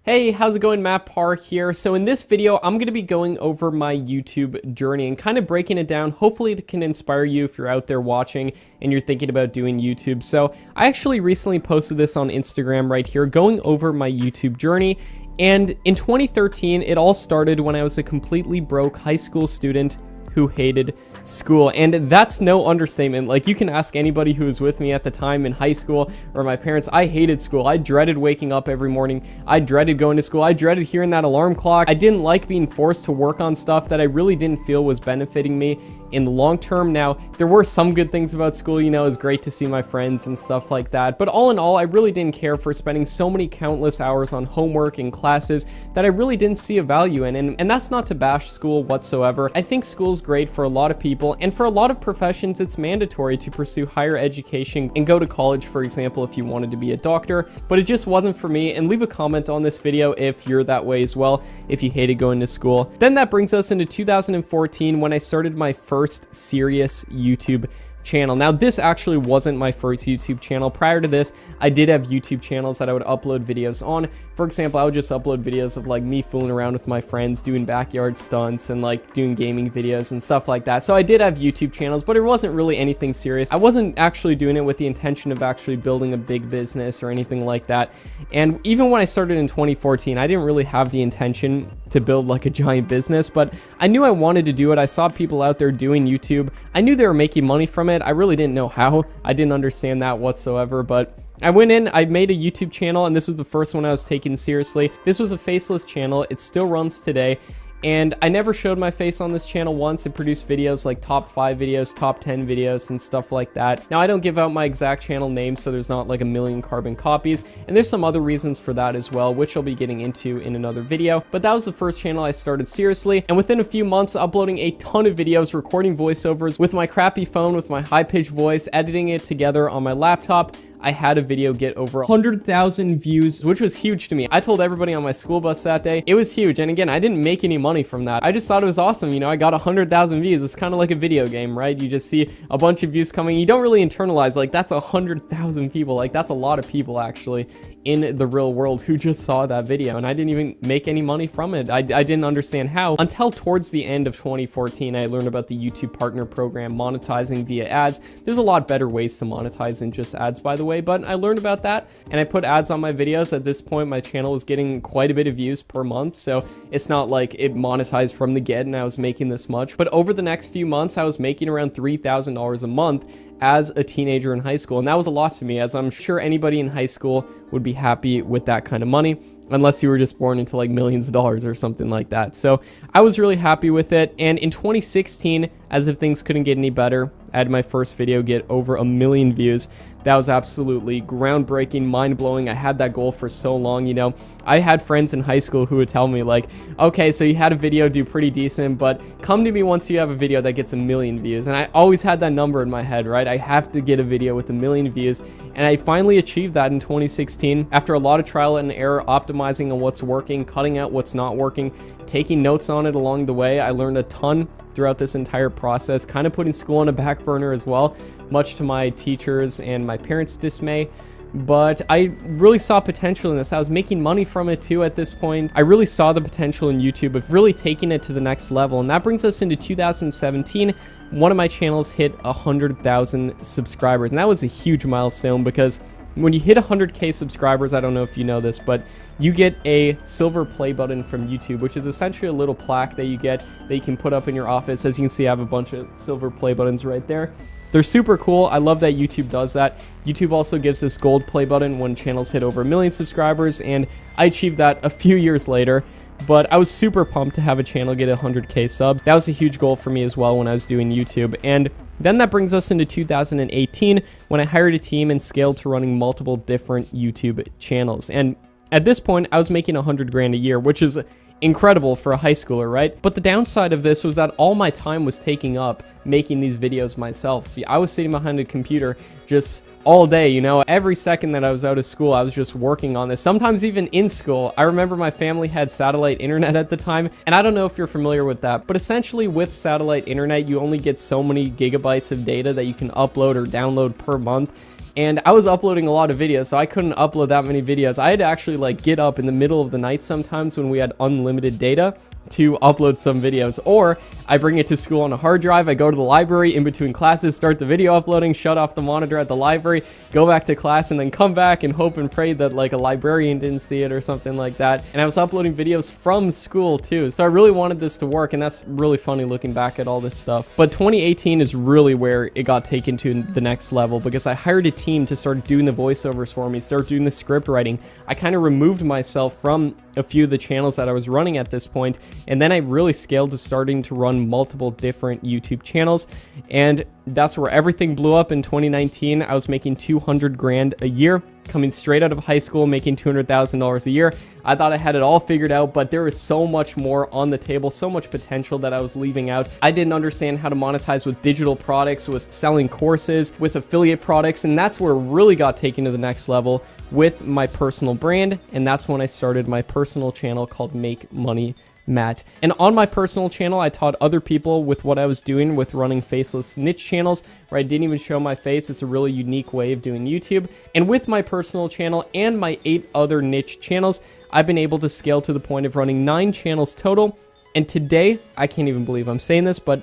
Hey, how's it going? mattpar here. So in this video, I'm going to be going over my YouTube journey and kind of breaking it down. Hopefully it can inspire you if you're out there watching and you're thinking about doing YouTube. So I actually recently posted this on Instagram right here, going over my YouTube journey. And in 2013, it all started when I was a completely broke high school student who hated school. And that's no understatement. Like, you can ask anybody who was with me at the time in high school or my parents. I hated school. I dreaded waking up every morning. I dreaded going to school. I dreaded hearing that alarm clock. I didn't like being forced to work on stuff that I really didn't feel was benefiting me in the long term. Now, there were some good things about school, you know. It was great to see my friends and stuff like that. But all in all, I really didn't care for spending so many countless hours on homework and classes that I really didn't see a value in. And that's not to bash school whatsoever. I think school's great for a lot of people, and for a lot of professions, it's mandatory to pursue higher education and go to college, for example, if you wanted to be a doctor. But it just wasn't for me. And leave a comment on this video if you're that way as well, if you hated going to school. Then that brings us into 2014 when I started my first serious YouTube channel. Now, this actually wasn't my first YouTube channel. Prior to this, I did have YouTube channels that I would upload videos on. For example, I would just upload videos of like me fooling around with my friends, doing backyard stunts and like doing gaming videos and stuff like that. So I did have YouTube channels, but it wasn't really anything serious. I wasn't actually doing it with the intention of actually building a big business or anything like that. And even when I started in 2014, I didn't really have the intention to build like a giant business, but I knew I wanted to do it. I saw people out there doing YouTube. I knew they were making money from it. I really didn't know how. I didn't understand that whatsoever, but I went in, I made a YouTube channel, and this was the first one I was taking seriously. This was a faceless channel. It still runs today. And I never showed my face on this channel once. It produced videos like top 5 videos, top 10 videos, and stuff like that. Now, I don't give out my exact channel name, so there's not like a million carbon copies. And there's some other reasons for that as well, which I'll be getting into in another video. But that was the first channel I started seriously. And within a few months, uploading a ton of videos, recording voiceovers with my crappy phone, with my high-pitched voice, editing it together on my laptop, I had a video get over 100,000 views, which was huge to me. I told everybody on my school bus that day. It was huge. And again, I didn't make any money from that. I just thought it was awesome. You know, I got 100,000 views. It's kind of like a video game, right? You just see a bunch of views coming. You don't really internalize, like, that's 100,000 people. Like, that's a lot of people actually in the real world who just saw that video. And I didn't even make any money from it. I didn't understand how until towards the end of 2014. I learned about the YouTube Partner Program, monetizing via ads. There's a lot better ways to monetize than just ads, by the way, but I learned about that and I put ads on my videos. At this point, my channel was getting quite a bit of views per month, so it's not like it monetized from the get and I was making this much. But over the next few months, I was making around $3,000 a month as a teenager in high school, and that was a lot to me, as I'm sure anybody in high school would be happy with that kind of money, unless you were just born into like millions of dollars or something like that. So I was really happy with it. And in 2016, as if things couldn't get any better, I had my first video get over 1 million views. That was absolutely groundbreaking, mind-blowing. I had that goal for so long, you know. I had friends in high school who would tell me like, okay, so you had a video do pretty decent, but come to me once you have a video that gets 1 million views. And I always had that number in my head, right? I have to get a video with 1 million views. And I finally achieved that in 2016 after a lot of trial and error, optimizing on what's working, cutting out what's not working, taking notes on it along the way. I learned a ton throughout this entire process, kind of putting school on a back burner as well, much to my teachers and my parents' dismay. But I really saw potential in this. I was making money from it too at this point. I really saw the potential in YouTube of really taking it to the next level. And that brings us into 2017. One of my channels hit 100,000 subscribers. And that was a huge milestone, because when you hit 100K subscribers, I don't know if you know this, but you get a silver play button from YouTube, which is essentially a little plaque that you get that you can put up in your office. As you can see, I have a bunch of silver play buttons right there. They're super cool. I love that YouTube does that. YouTube also gives this gold play button when channels hit over 1 million subscribers, and I achieved that a few years later. But I was super pumped to have a channel get 100K subs. That was a huge goal for me as well when I was doing YouTube. And then that brings us into 2018 when I hired a team and scaled to running multiple different YouTube channels. And at this point, I was making 100 grand a year, which is incredible for a high schooler, right? But the downside of this was that all my time was taking up making these videos myself. I was sitting behind a computer just all day, you know. Every second that I was out of school, I was just working on this. Sometimes even in school. I remember my family had satellite internet at the time, and I don't know if you're familiar with that, but essentially with satellite internet, you only get so many gigabytes of data that you can upload or download per month. and I was uploading a lot of videos, so I couldn't upload that many videos. I had to actually like get up in the middle of the night sometimes when we had unlimited data to upload some videos, or I bring it to school on a hard drive. I go to the library in between classes, start the video uploading, shut off the monitor at the library, go back to class, and then come back and hope and pray that like a librarian didn't see it or something like that. And I was uploading videos from school too, so I really wanted this to work, and that's really funny looking back at all this stuff. But 2018 is really where it got taken to the next level, because I hired a team to start doing the voiceovers for me, start doing the script writing. I kind of removed myself from a few of the channels that I was running at this point, and then I really scaled to starting to run multiple different YouTube channels, and that's where everything blew up in 2019. I was making 200 grand a year, coming straight out of high school, making $200,000 a year. I thought I had it all figured out, but there was so much more on the table, so much potential that I was leaving out. I didn't understand how to monetize with digital products, with selling courses, with affiliate products, and that's where it really got taken to the next level with my personal brand, and that's when I started my personal channel called Make Money Matt. And on my personal channel, I taught other people with what I was doing with running faceless niche channels where I didn't even show my face. It's a really unique way of doing YouTube. And with my personal channel and my 8 other niche channels, I've been able to scale to the point of running 9 channels total. And today, I can't even believe I'm saying this, but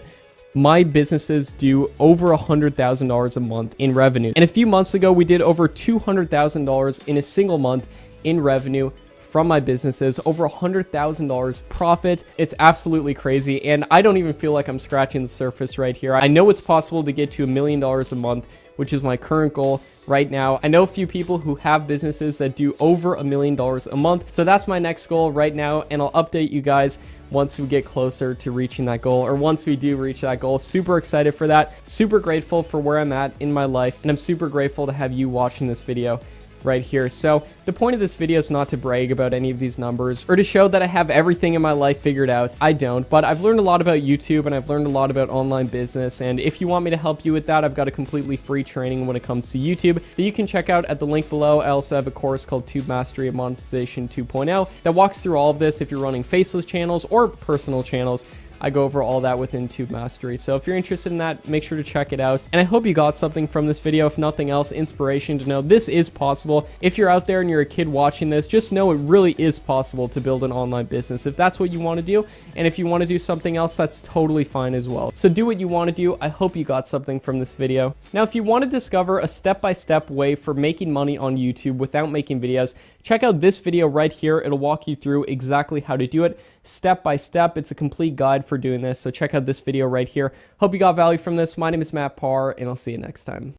my businesses do over $100,000 a month in revenue. And a few months ago, we did over $200,000 in a single month in revenue from my businesses, over $100,000 profit. It's absolutely crazy, and I don't even feel like I'm scratching the surface right here. I know it's possible to get to $1 million a month, which is my current goal right now. I know a few people who have businesses that do over $1 million a month, so that's my next goal right now, and I'll update you guys once we get closer to reaching that goal, or once we do reach that goal. Super excited for that, super grateful for where I'm at in my life, and I'm super grateful to have you watching this video right here. So the point of this video is not to brag about any of these numbers or to show that I have everything in my life figured out. I don't, but I've learned a lot about YouTube, and I've learned a lot about online business, and if you want me to help you with that, I've got a completely free training when it comes to YouTube that you can check out at the link below. I also have a course called Tube Mastery and Monetization 2.0 that walks through all of this. If you're running faceless channels or personal channels, I go over all that within Tube Mastery. So if you're interested in that, make sure to check it out. And I hope you got something from this video. If nothing else, inspiration to know this is possible. If you're out there and you're a kid watching this, just know it really is possible to build an online business if that's what you want to do. And if you want to do something else, that's totally fine as well. So do what you want to do. I hope you got something from this video. Now, if you want to discover a step-by-step way for making money on YouTube without making videos, check out this video right here. It'll walk you through exactly how to do it step by step. It's a complete guide for doing this, so check out this video right here. Hope you got value from this. My name is Matt Parr, and I'll see you next time.